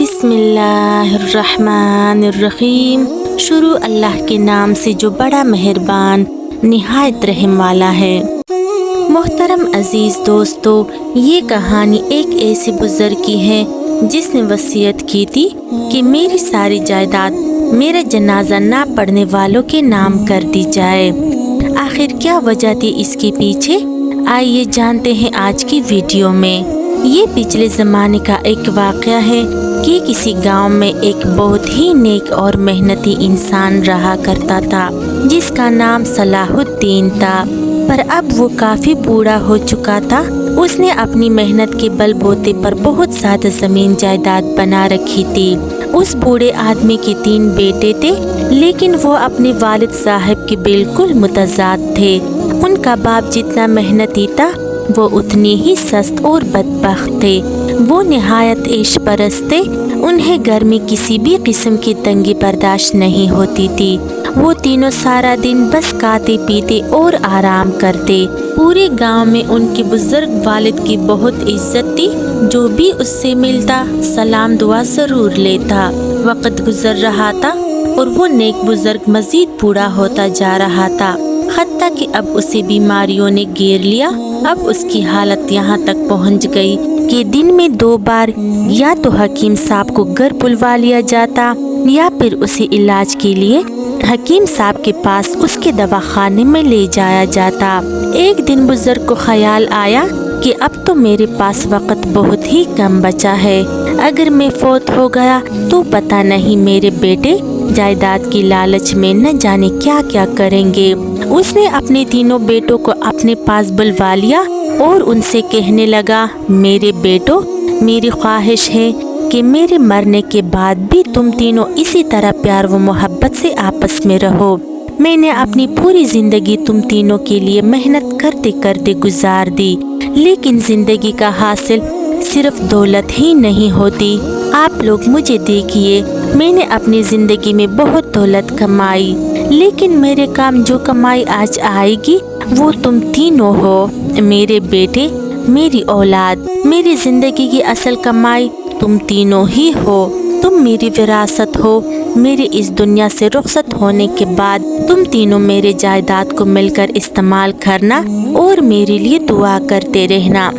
بسم اللہ الرحمن الرحیم۔ شروع اللہ کے نام سے جو بڑا مہربان نہایت رحم والا ہے۔ محترم عزیز دوستو، یہ کہانی ایک ایسے بزرگ کی ہے جس نے وصیت کی تھی کہ میری ساری جائیداد میرا جنازہ نہ پڑھنے والوں کے نام کر دی جائے۔ آخر کیا وجہ تھی اس کے پیچھے؟ آئیے جانتے ہیں آج کی ویڈیو میں۔ یہ پچھلے زمانے کا ایک واقعہ ہے کہ کسی گاؤں میں ایک بہت ہی نیک اور محنتی انسان رہا کرتا تھا جس کا نام صلاح الدین تھا، پر اب وہ کافی بوڑھا ہو چکا تھا۔ اس نے اپنی محنت کے بل بوتے پر بہت زیادہ زمین جائیداد بنا رکھی تھی۔ اس بوڑھے آدمی کے 3 بیٹے تھے، لیکن وہ اپنے والد صاحب کے بالکل متضاد تھے۔ ان کا باپ جتنا محنتی تھا وہ اتنی ہی سست اور بدبخت تھے۔ وہ نہایت عیش پرست تھے۔ انہیں گھر میں کسی بھی قسم کی تنگی برداشت نہیں ہوتی تھی۔ وہ تینوں سارا دن بس کھاتے پیتے اور آرام کرتے۔ پورے گاؤں میں ان کے بزرگ والد کی بہت عزت تھی۔ جو بھی اس سے ملتا سلام دعا ضرور لیتا۔ وقت گزر رہا تھا اور وہ نیک بزرگ مزید بوڑھا ہوتا جا رہا تھا، حتیٰ کہ اب اسے بیماریوں نے گھیر لیا۔ اب اس کی حالت یہاں تک پہنچ گئی کہ دن میں 2 بار یا تو حکیم صاحب کو گھر بلوا لیا جاتا یا پھر اسے علاج کے لیے حکیم صاحب کے پاس اس کے دواخانے میں لے جایا جاتا۔ ایک دن بزرگ کو خیال آیا کہ اب تو میرے پاس وقت بہت ہی کم بچا ہے۔ اگر میں فوت ہو گیا تو پتہ نہیں میرے بیٹے جائیداد کی لالچ میں نہ جانے کیا کیا کریں گے۔ اس نے اپنے تینوں بیٹوں کو اپنے پاس بلوا لیا اور ان سے کہنے لگا، میرے بیٹوں، میری خواہش ہے کہ میرے مرنے کے بعد بھی تم تینوں اسی طرح پیار و محبت سے آپس میں رہو۔ میں نے اپنی پوری زندگی تم تینوں کے لیے محنت کرتے کرتے گزار دی، لیکن زندگی کا حاصل صرف دولت ہی نہیں ہوتی۔ آپ لوگ مجھے دیکھیے، میں نے اپنی زندگی میں بہت دولت کمائی، لیکن میرے کام جو کمائی آج آئے گی وہ تم تینوں ہو، میرے بیٹے، میری اولاد۔ میری زندگی کی اصل کمائی تم تینوں ہی ہو۔ تم میری وراثت ہو۔ میرے اس دنیا سے رخصت ہونے کے بعد تم تینوں میرے جائیداد کو مل کر استعمال کرنا اور میرے لیے دعا کرتے رہنا۔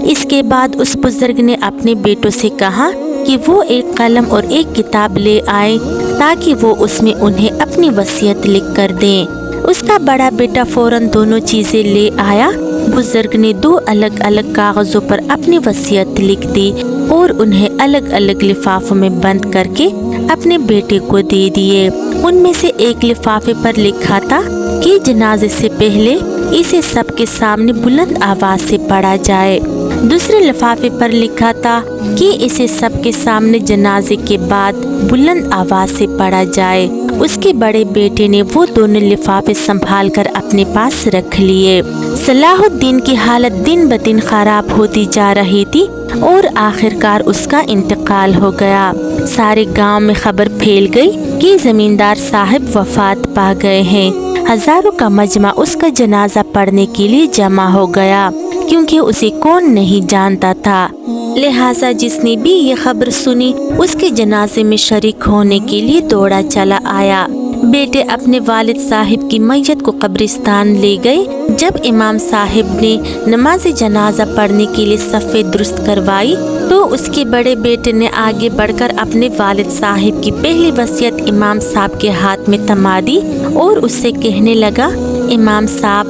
اس کے بعد اس بزرگ نے اپنے بیٹوں سے کہا کہ وہ ایک قلم اور ایک کتاب لے آئے تاکہ وہ اس میں انہیں اپنی وصیت لکھ کر دیں۔ اس کا بڑا بیٹا فوراً دونوں چیزیں لے آیا۔ بزرگ نے 2 الگ الگ کاغذوں پر اپنی وصیت لکھ دی اور انہیں الگ الگ لفافوں میں بند کر کے اپنے بیٹے کو دے دیے۔ ان میں سے ایک لفافے پر لکھا تھا کہ جنازے سے پہلے اسے سب کے سامنے بلند آواز سے پڑھا جائے۔ دوسرے لفافے پر لکھا تھا کہ اسے سب کے سامنے جنازے کے بعد بلند آواز سے پڑھا جائے۔ اس کے بڑے بیٹے نے وہ دونوں لفافے سنبھال کر اپنے پاس رکھ لیے۔ صلاح الدین کی حالت دن بدن خراب ہوتی جا رہی تھی اور آخر کار اس کا انتقال ہو گیا۔ سارے گاؤں میں خبر پھیل گئی کہ زمیندار صاحب وفات پا گئے ہیں۔ ہزاروں کا مجمع اس کا جنازہ پڑھنے کے لیے جمع ہو گیا، کیونکہ اسے کون نہیں جانتا تھا۔ لہٰذا جس نے بھی یہ خبر سنی اس کے جنازے میں شریک ہونے کے لیے دوڑا چلا آیا۔ بیٹے اپنے والد صاحب کی میت کو قبرستان لے گئے۔ جب امام صاحب نے نماز جنازہ پڑھنے کے لیے صفیں درست کروائی تو اس کے بڑے بیٹے نے آگے بڑھ کر اپنے والد صاحب کی پہلی وصیت امام صاحب کے ہاتھ میں تھما دی اور اس سے کہنے لگا، امام صاحب،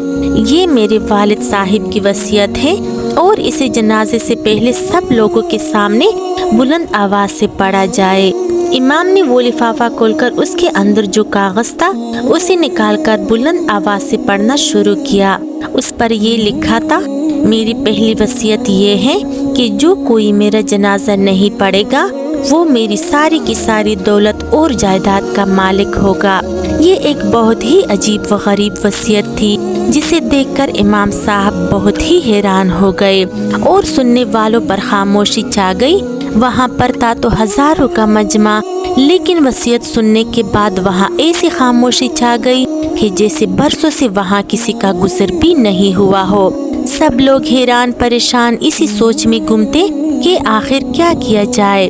یہ میرے والد صاحب کی وصیت ہے اور اسے جنازے سے پہلے سب لوگوں کے سامنے بلند آواز سے پڑھا جائے۔ امام نے وہ لفافہ کھول کر اس کے اندر جو کاغذ تھا اسے نکال کر بلند آواز سے پڑھنا شروع کیا۔ اس پر یہ لکھا تھا، میری پہلی وصیت یہ ہے کہ جو کوئی میرا جنازہ نہیں پڑھے گا وہ میری ساری کی ساری دولت اور جائیداد کا مالک ہوگا۔ یہ ایک بہت ہی عجیب و غریب وصیت تھی جسے دیکھ کر امام صاحب بہت ہی حیران ہو گئے اور سننے والوں پر خاموشی چھا گئی۔ وہاں پر تھا تو ہزاروں کا مجمع، لیکن وصیت سننے کے بعد وہاں ایسی خاموشی چھا گئی کہ جیسے برسوں سے وہاں کسی کا گزر بھی نہیں ہوا ہو۔ سب لوگ حیران پریشان اسی سوچ میں گم تھے کہ آخر کیا کیا جائے۔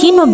3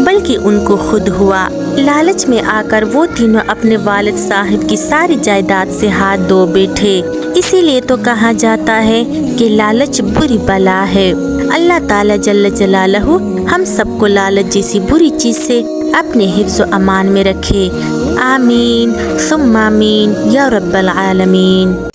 بلکہ ان کو خود ہوا۔ لالچ میں آ کر وہ تینوں اپنے والد صاحب کی ساری جائیداد سے ہاتھ دھو بیٹھے۔ اسی لیے تو کہا جاتا ہے کہ لالچ بری بلا ہے۔ اللہ تعالیٰ جل جلالہ ہم سب کو لالچ جیسی بری چیز سے اپنے حفظ و امان میں رکھے۔ آمین ثم آمین یا رب العالمین۔